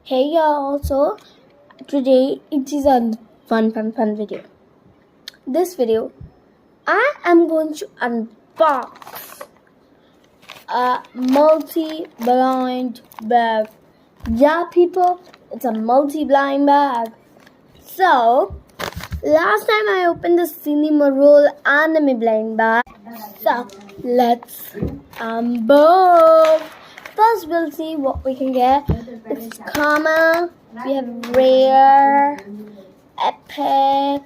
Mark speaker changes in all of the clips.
Speaker 1: Hey y'all, so today it is a fun video. This video, I am going to unbox a multi-blind bag. Yeah people, it's a multi-blind bag. So, last time I opened the Cinema Roll anime blind bag. So, let's unbox. First, we'll see what we can get. It's common. We have rare, epic,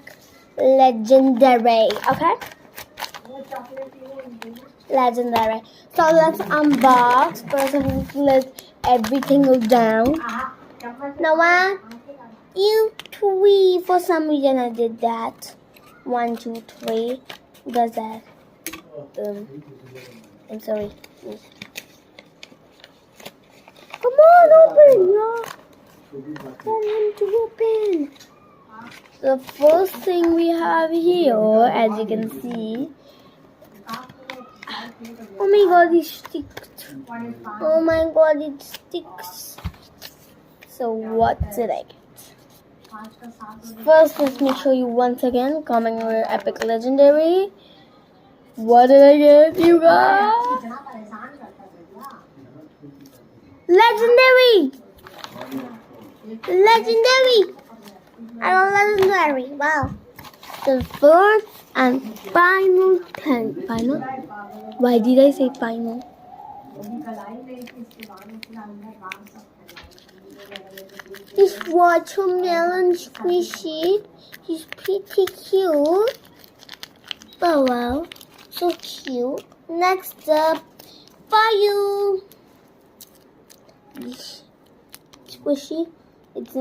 Speaker 1: legendary. Okay? Legendary. So let's unbox. First, I'm going to let everything go down. Now, 1, 2, 3. For some reason, I did that. 1, 2, 3. Who does that? I'm sorry. Come on, open! Tell him to open. The first thing we have here, as you can see. Oh my god, it sticks. Oh my god, it sticks. So what did I get? First, let me show you once again. Common, rare, epic, legendary. What did I get, you guys? Legendary! Legendary! I love legendary. Wow. The third and final thing. Final? Why did I say final? This watermelon squishy. He's pretty cute. Oh wow. So cute. Next up, for you. Squishy. It's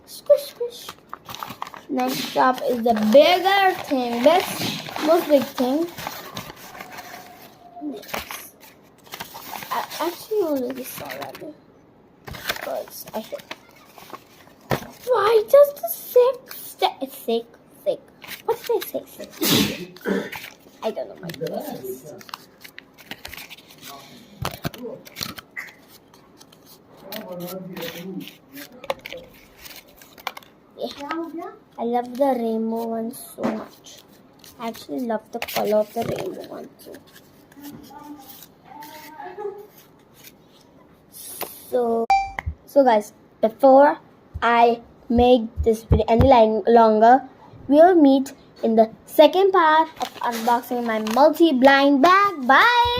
Speaker 1: squish squish. Next up is the bigger thing. Most big thing. Next. I actually already saw that. Because I should. Why does the sick? What did I say? Sick. I don't know my goodness. Yeah. I love the rainbow one so much. I actually love the color of the rainbow one too. So guys, before I make this video any longer, we'll meet in the second part of unboxing my multi-blind bag. Bye!